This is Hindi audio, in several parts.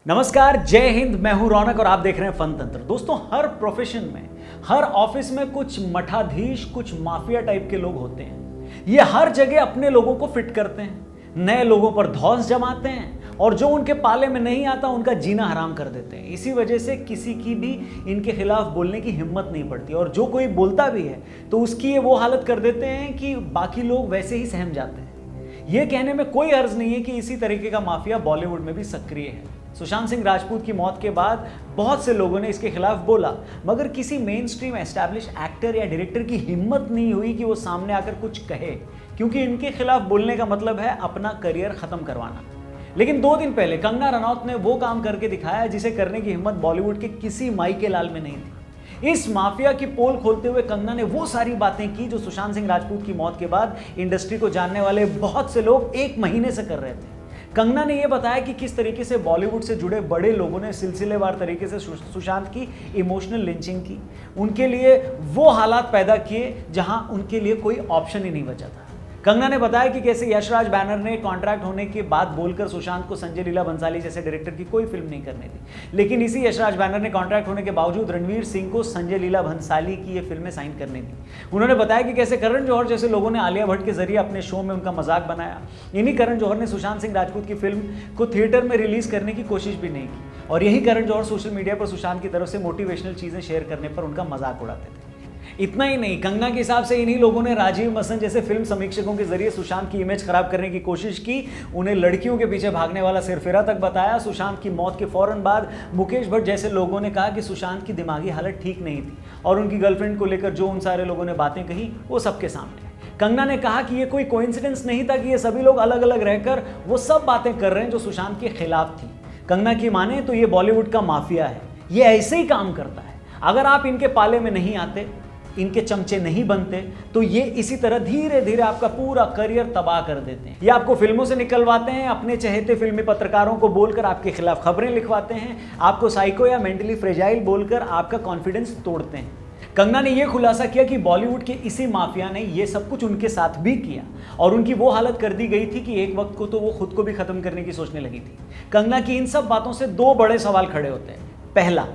नमस्कार, जय हिंद। मैं हूं रौनक और आप देख रहे हैं फन तंत्र। दोस्तों, हर प्रोफेशन में, हर ऑफिस में कुछ मठाधीश, कुछ माफिया टाइप के लोग होते हैं। ये हर जगह अपने लोगों को फिट करते हैं, नए लोगों पर धौंस जमाते हैं और जो उनके पाले में नहीं आता उनका जीना हराम कर देते हैं। इसी वजह से किसी की भी इनके खिलाफ बोलने की हिम्मत नहीं पड़ती और जो कोई बोलता भी है तो उसकी ये वो हालत कर देते हैं कि बाकी लोग वैसे ही सहम जाते हैं। ये कहने में कोई हर्ज नहीं है कि इसी तरीके का माफिया बॉलीवुड में भी सक्रिय है। सुशांत सिंह राजपूत की मौत के बाद बहुत से लोगों ने इसके खिलाफ बोला, मगर किसी मेन स्ट्रीम एस्टैब्लिश एक्टर या डायरेक्टर की हिम्मत नहीं हुई कि वो सामने आकर कुछ कहे, क्योंकि इनके खिलाफ बोलने का मतलब है अपना करियर खत्म करवाना। लेकिन 2 दिन पहले कंगना रनौत ने वो काम करके दिखाया जिसे करने की हिम्मत बॉलीवुड के किसी माई के लाल में नहीं थी। इस माफिया की पोल खोलते हुए कंगना ने वो सारी बातें की जो सुशांत सिंह राजपूत की मौत के बाद इंडस्ट्री को जानने वाले बहुत से लोग 1 महीने से कर रहे थे। कंगना ने यह बताया कि किस तरीके से बॉलीवुड से जुड़े बड़े लोगों ने सिलसिलेवार तरीके से सुशांत की इमोशनल लिंचिंग की, उनके लिए वो हालात पैदा किए जहां उनके लिए कोई ऑप्शन ही नहीं बचा था। कंगना ने बताया कि कैसे यशराज बैनर ने कॉन्ट्रैक्ट होने के बाद बोलकर सुशांत को संजय लीला भंसाली जैसे डायरेक्टर की कोई फिल्म नहीं करनी थी, लेकिन इसी यशराज बैनर ने कॉन्ट्रैक्ट होने के बावजूद रणवीर सिंह को संजय लीला भंसाली की ये फिल्में साइन करनी थी। उन्होंने बताया कि कैसे करण जौहर जैसे लोगों ने आलिया भट्ट के जरिए अपने शो में उनका मजाक बनाया। इन्हीं करण जौहर ने सुशांत सिंह राजपूत की फिल्म को थिएटर में रिलीज करने की कोशिश भी नहीं की और यही करण जौहर सोशल मीडिया पर सुशांत की तरफ से मोटिवेशनल चीजें शेयर करने पर उनका मजाक उड़ाते थे। इतना ही नहीं, कंगना के हिसाब से इन्हीं लोगों ने राजीव मसन जैसे फिल्म समीक्षकों के जरिए सुशांत की इमेज खराब करने की कोशिश की, उन्हें लड़कियों के पीछे भागने वाला सिरफिरा तक बताया। सुशांत की मौत के फौरन बाद मुकेश भट्ट जैसे लोगों ने कहा कि सुशांत की दिमागी हालत ठीक नहीं थी और उनकी गर्लफ्रेंड को लेकर जो उन सारे लोगों ने बातें कही वो सबके सामने। कंगना ने कहा कि ये कोई कोइंसिडेंस नहीं था कि ये सभी लोग अलग अलग रहकर वो सब बातें कर रहे हैं जो सुशांत के खिलाफ थी। कंगना की माने तो ये बॉलीवुड का माफिया है, ये ऐसे ही काम करता है। अगर आप इनके पाले में नहीं आते, इनके चमचे नहीं बनते, तो ये इसी तरह धीरे धीरे आपका पूरा करियर तबाह कर देते हैं। ये आपको फिल्मों से निकलवाते हैं, अपने चहेते फिल्मी पत्रकारों को बोलकर आपके खिलाफ खबरें लिखवाते हैं, आपको साइको या मेंटली फ्रेजाइल बोलकर आपका कॉन्फिडेंस तोड़ते हैं। कंगना ने यह खुलासा किया कि बॉलीवुड के इसी माफिया ने यह सब कुछ उनके साथ भी किया और उनकी वो हालत कर दी गई थी कि एक वक्त को तो वो खुद को भी खत्म करने की सोचने लगी थी। कंगना की इन सब बातों से 2 बड़े सवाल खड़े होते हैं। पहला,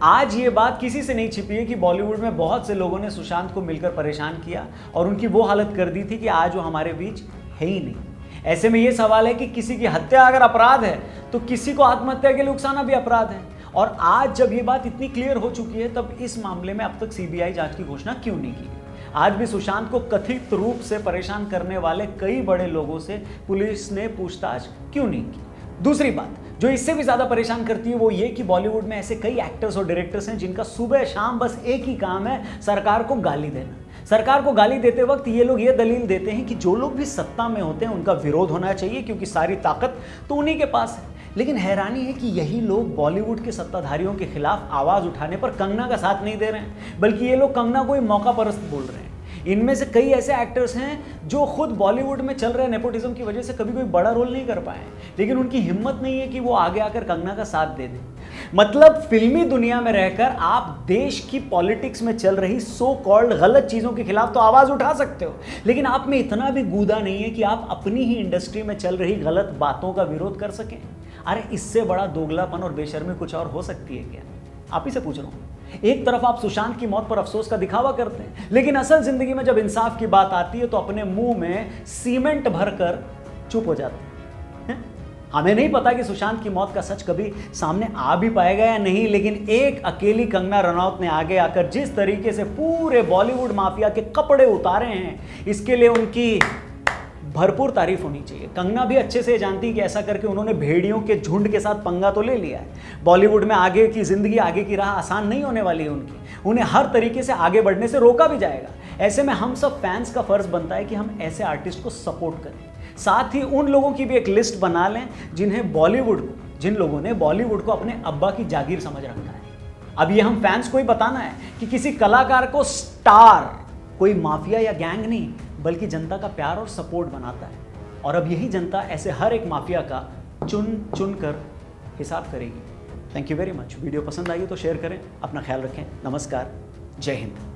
आज ये बात किसी से नहीं छिपी है कि बॉलीवुड में बहुत से लोगों ने सुशांत को मिलकर परेशान किया और उनकी वो हालत कर दी थी कि आज वो हमारे बीच है ही नहीं। ऐसे में ये सवाल है कि किसी की हत्या अगर अपराध है तो किसी को आत्महत्या के लिए उकसाना भी अपराध है। और आज जब ये बात इतनी क्लियर हो चुकी है, तब इस मामले में अब तक सीबीआई जांच की घोषणा क्यों नहीं की? आज भी सुशांत को कथित रूप से परेशान करने वाले कई बड़े लोगों से पुलिस ने पूछताछ क्यों नहीं की? दूसरी बात जो इससे भी ज्यादा परेशान करती है वो ये कि बॉलीवुड में ऐसे कई एक्टर्स और डायरेक्टर्स हैं जिनका सुबह शाम बस एक ही काम है, सरकार को गाली देना। सरकार को गाली देते वक्त ये लोग ये दलील देते हैं कि जो लोग भी सत्ता में होते हैं उनका विरोध होना चाहिए क्योंकि सारी ताकत तो उन्हीं के पास है। लेकिन हैरानी है कि यही लोग बॉलीवुड के सत्ताधारियों के खिलाफ आवाज उठाने पर कंगना का साथ नहीं दे रहे हैं, बल्कि ये लोग कंगना को मौका परस्त बोल रहे हैं। इनमें से कई ऐसे एक्टर्स हैं जो खुद बॉलीवुड में चल रहे नेपोटिज्म की वजह से कभी कोई बड़ा रोल नहीं कर पाए, लेकिन उनकी हिम्मत नहीं है कि वो आगे आकर कंगना का साथ दे दें। मतलब फिल्मी दुनिया में रहकर आप देश की पॉलिटिक्स में चल रही सो कॉल्ड गलत चीजों के खिलाफ तो आवाज उठा सकते हो, लेकिन आप में इतना भी गूदा नहीं है कि आप अपनी ही इंडस्ट्री में चल रही गलत बातों का विरोध कर सकें। अरे इससे बड़ा दोगलापन और बेशर्मी कुछ और हो सकती है क्या? आप ही से पूछ रहा हूं। एक तरफ आप सुशांत की मौत पर अफसोस का दिखावा करते हैं, लेकिन असल जिंदगी में जब इंसाफ की बात आती है तो अपने मुंह में सीमेंट भरकर चुप हो जाते हैं। हमें नहीं पता कि सुशांत की मौत का सच कभी सामने आ भी पाएगा या नहीं, लेकिन एक अकेली कंगना रनौत ने आगे आकर जिस तरीके से पूरे बॉलीवुड माफिया के कपड़े उतारे हैं, इसके लिए उनकी भरपूर तारीफ होनी चाहिए। कंगना भी अच्छे से जानती है कि ऐसा करके उन्होंने भेड़ियों के झुंड के साथ पंगा तो ले लिया है। बॉलीवुड में आगे की जिंदगी, आगे की राह आसान नहीं होने वाली है उनकी, उन्हें हर तरीके से आगे बढ़ने से रोका भी जाएगा। ऐसे में हम सब फैंस का फर्ज बनता है कि हम ऐसे आर्टिस्ट को सपोर्ट करें, साथ ही उन लोगों की भी एक लिस्ट बना लें जिन लोगों ने बॉलीवुड को अपने अब्बा की जागीर समझ रखा है। अब ये हम फैंस को ही बताना है कि किसी कलाकार को स्टार कोई माफिया या गैंग नहीं, बल्कि जनता का प्यार और सपोर्ट बनाता है। और अब यही जनता ऐसे हर एक माफिया का चुन चुन कर हिसाब करेगी। Thank you very much. Video पसंद आई हो तो शेयर करें, अपना ख्याल रखें। नमस्कार, जय हिंद।